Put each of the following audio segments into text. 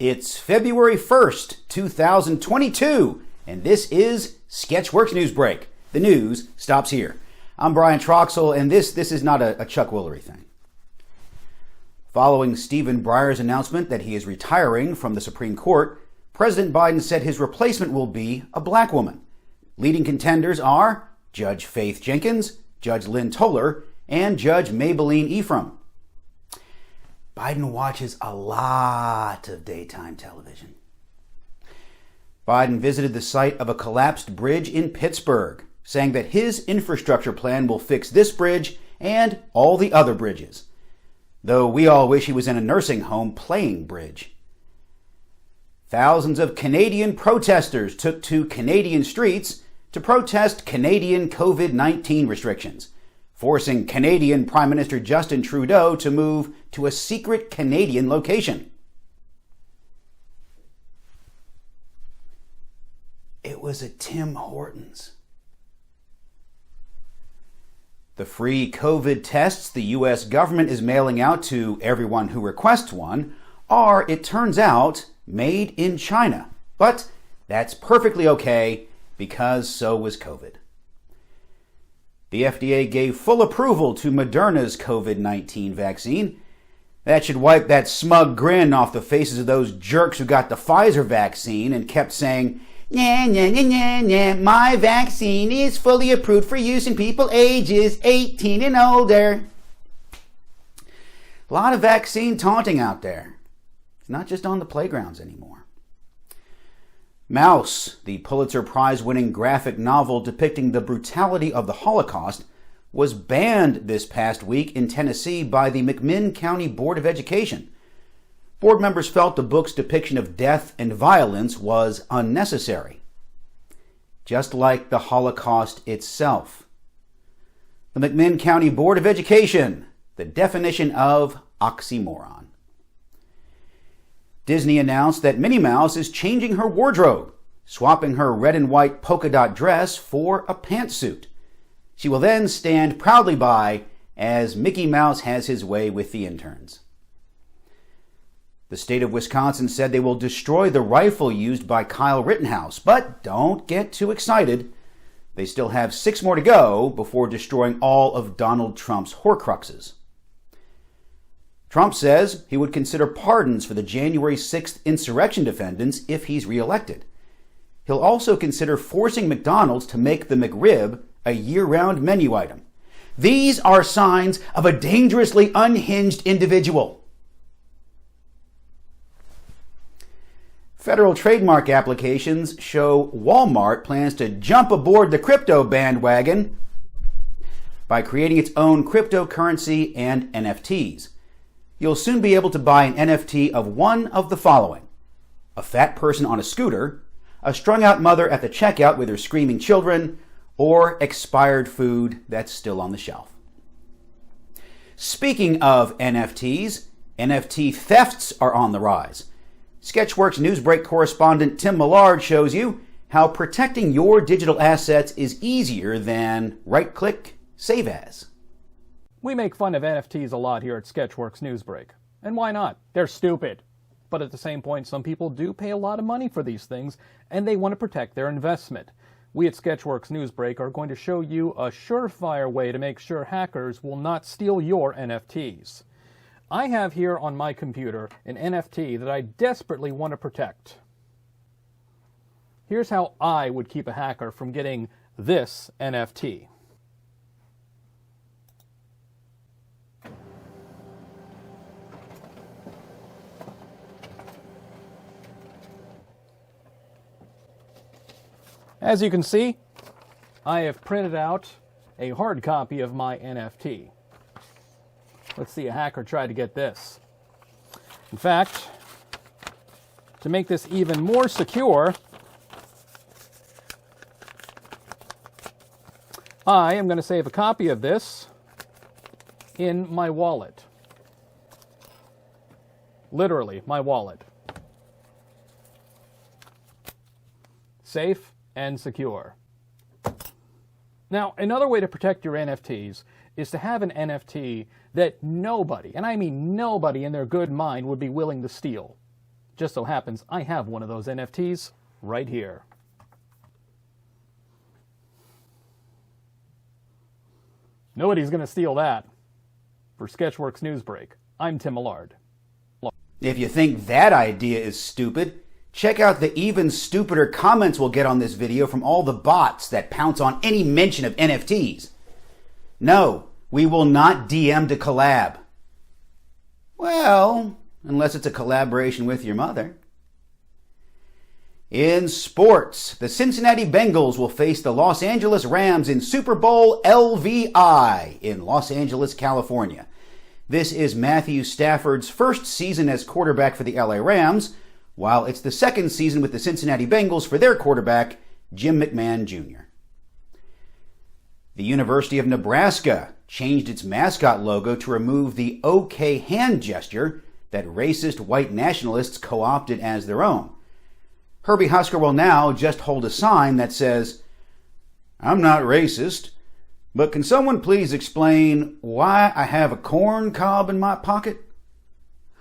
It's February 1st, 2022, and this is Sketchworks NewsBrake. The news stops here. I'm Brian Troxell, and this is not a Chuck Woolery thing. Following Stephen Breyer's announcement that he is retiring from the Supreme Court, President Biden said his replacement will be a black woman. Leading contenders are Judge Faith Jenkins, Judge Lynn Toler, and Judge Maybelline Ephraim. Biden watches a lot of daytime television. Biden visited the site of a collapsed bridge in Pittsburgh, saying that his infrastructure plan will fix this bridge and all the other bridges. Though we all wish he was in a nursing home playing bridge. Thousands of Canadian protesters took to Canadian streets to protest Canadian COVID-19 restrictions, forcing Canadian Prime Minister Justin Trudeau to move to a secret Canadian location. It was at Tim Hortons. The free COVID tests the U.S. government is mailing out to everyone who requests one are, it turns out, made in China. But that's perfectly okay because so was COVID. The FDA gave full approval to Moderna's COVID-19 vaccine. That should wipe that smug grin off the faces of those jerks who got the Pfizer vaccine and kept saying, "Nah, nah, nah, nah, nah, my vaccine is fully approved for use in people ages 18 and older." A lot of vaccine taunting out there. It's not just on the playgrounds anymore. Mouse, the Pulitzer Prize-winning graphic novel depicting the brutality of the Holocaust, was banned this past week in Tennessee by the McMinn County Board of Education. Board members felt the book's depiction of death and violence was unnecessary, just like the Holocaust itself. The McMinn County Board of Education, the definition of oxymoron. Disney announced that Minnie Mouse is changing her wardrobe, swapping her red and white polka dot dress for a pantsuit. She will then stand proudly by as Mickey Mouse has his way with the interns. The state of Wisconsin said they will destroy the rifle used by Kyle Rittenhouse, but don't get too excited. They still have 6 more to go before destroying all of Donald Trump's Horcruxes. Trump says he would consider pardons for the January 6th insurrection defendants if he's reelected. He'll also consider forcing McDonald's to make the McRib a year-round menu item. These are signs of a dangerously unhinged individual. Federal trademark applications show Walmart plans to jump aboard the crypto bandwagon by creating its own cryptocurrency and NFTs. You'll soon be able to buy an NFT of one of the following: a fat person on a scooter, a strung-out mother at the checkout with her screaming children, or expired food that's still on the shelf. Speaking of NFTs, NFT thefts are on the rise. Sketchworks NewsBrake correspondent Tim Millard shows you how protecting your digital assets is easier than right-click, save as. We make fun of NFTs a lot here at Sketchworks NewsBrake. And why not? They're stupid. But at the same point, some people do pay a lot of money for these things, and they want to protect their investment. We at Sketchworks NewsBrake are going to show you a surefire way to make sure hackers will not steal your NFTs. I have here on my computer an NFT that I desperately want to protect. Here's how I would keep a hacker from getting this NFT. As you can see, I have printed out a hard copy of my NFT. Let's see a hacker try to get this. In fact, to make this even more secure, I am going to save a copy of this in my wallet. Literally, my wallet. Safe and secure. Now, another way to protect your NFTs is to have an NFT that nobody, and I mean nobody in their good mind, would be willing to steal. Just so happens I have one of those NFTs right here. Nobody's going to steal that. For Sketchworks NewsBrake, I'm Tim Millard. If you think that idea is stupid, check out the even stupider comments we'll get on this video from all the bots that pounce on any mention of NFTs. No, we will not DM to collab. Well, unless it's a collaboration with your mother. In sports, the Cincinnati Bengals will face the Los Angeles Rams in Super Bowl LVI in Los Angeles, California. This is Matthew Stafford's first season as quarterback for the LA Rams, while it's the second season with the Cincinnati Bengals for their quarterback, Jim McMahon Jr. The University of Nebraska changed its mascot logo to remove the OK hand gesture that racist white nationalists co-opted as their own. Herbie Husker will now just hold a sign that says, "I'm not racist, but can someone please explain why I have a corn cob in my pocket?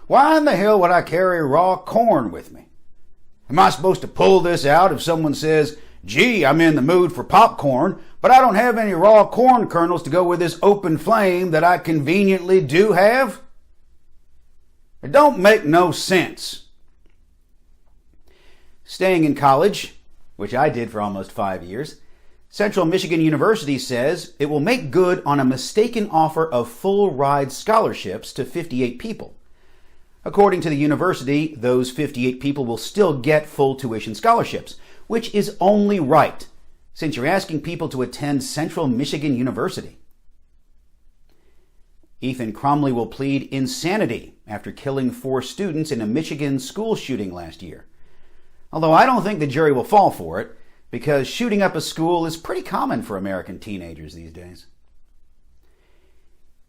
Why in the hell would I carry raw corn with me? Am I supposed to pull this out if someone says, gee, I'm in the mood for popcorn, but I don't have any raw corn kernels to go with this open flame that I conveniently do have? It don't make no sense." Staying in college, which I did for almost 5 years, Central Michigan University says it will make good on a mistaken offer of full ride scholarships to 58 people. According to the university, those 58 people will still get full tuition scholarships, which is only right, since you're asking people to attend Central Michigan University. Ethan Crumley will plead insanity after killing 4 students in a Michigan school shooting last year. Although I don't think the jury will fall for it, because shooting up a school is pretty common for American teenagers these days.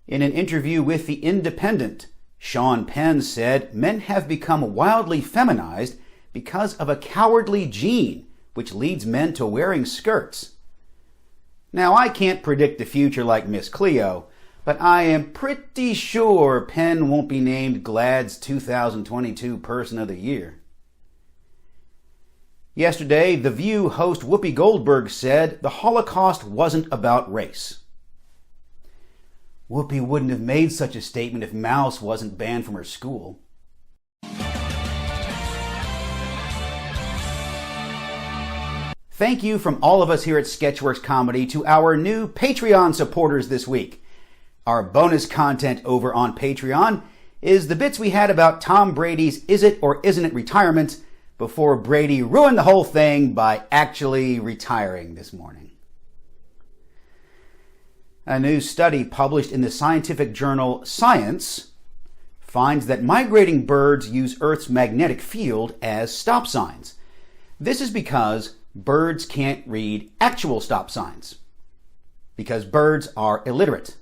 In an interview with The Independent, Sean Penn said men have become wildly feminized because of a cowardly gene which leads men to wearing skirts. Now, I can't predict the future like Miss Cleo, but I am pretty sure Penn won't be named GLAAD's 2022 Person of the Year. Yesterday, The View host Whoopi Goldberg said the Holocaust wasn't about race. Whoopi wouldn't have made such a statement if Mouse wasn't banned from her school. Thank you from all of us here at Sketchworks Comedy to our new Patreon supporters this week. Our bonus content over on Patreon is the bits we had about Tom Brady's is it or isn't it retirement before Brady ruined the whole thing by actually retiring this morning. A new study published in the scientific journal Science finds that migrating birds use Earth's magnetic field as stop signs. This is because birds can't read actual stop signs, because birds are illiterate.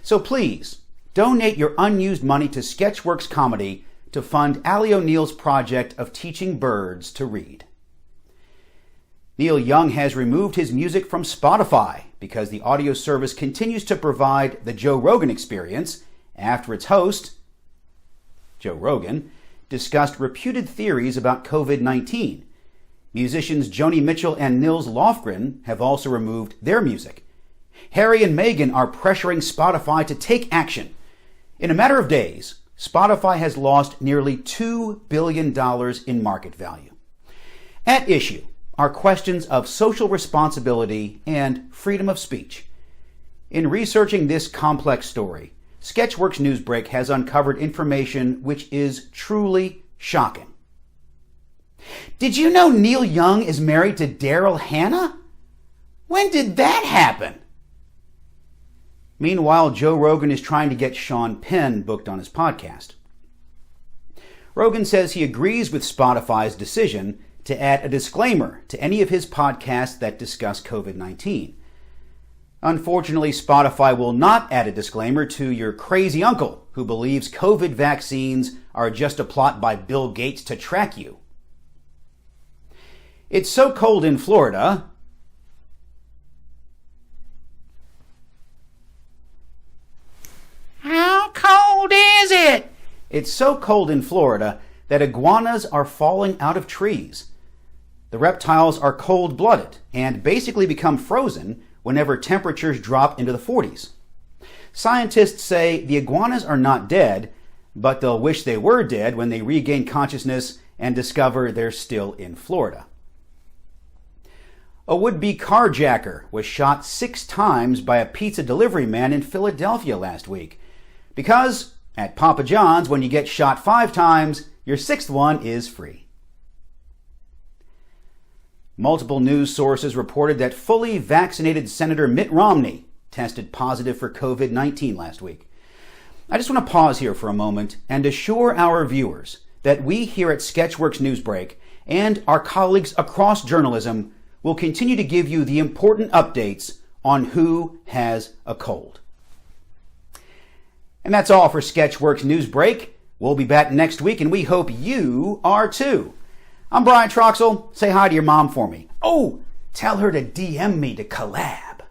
So please, donate your unused money to Sketchworks Comedy to fund Ali O'Neill's project of teaching birds to read. Neil Young has removed his music from Spotify because the audio service continues to provide the Joe Rogan experience after its host, Joe Rogan, discussed reputed theories about COVID-19. Musicians Joni Mitchell and Nils Lofgren have also removed their music. Harry and Meghan are pressuring Spotify to take action. In a matter of days, Spotify has lost nearly $2 billion in market value. At issue are questions of social responsibility and freedom of speech. In researching this complex story, Sketchworks NewsBrake has uncovered information which is truly shocking. Did you know Neil Young is married to Daryl Hannah? When did that happen? Meanwhile, Joe Rogan is trying to get Sean Penn booked on his podcast. Rogan says he agrees with Spotify's decision to add a disclaimer to any of his podcasts that discuss COVID-19. Unfortunately, Spotify will not add a disclaimer to your crazy uncle who believes COVID vaccines are just a plot by Bill Gates to track you. It's so cold in Florida. How cold is it? It's so cold in Florida that iguanas are falling out of trees. The reptiles are cold-blooded and basically become frozen whenever temperatures drop into the 40s. Scientists say the iguanas are not dead, but they'll wish they were dead when they regain consciousness and discover they're still in Florida. A would-be carjacker was shot 6 times by a pizza delivery man in Philadelphia last week. Because, at Papa John's, when you get shot 5 times, your 6th one is free. Multiple news sources reported that fully vaccinated Senator Mitt Romney tested positive for COVID-19 last week. I just want to pause here for a moment and assure our viewers that we here at Sketchworks NewsBrake and our colleagues across journalism will continue to give you the important updates on who has a cold. And that's all for Sketchworks NewsBrake. We'll be back next week, and we hope you are too. I'm Brian Troxell. Say hi to your mom for me. Oh, tell her to DM me to collab.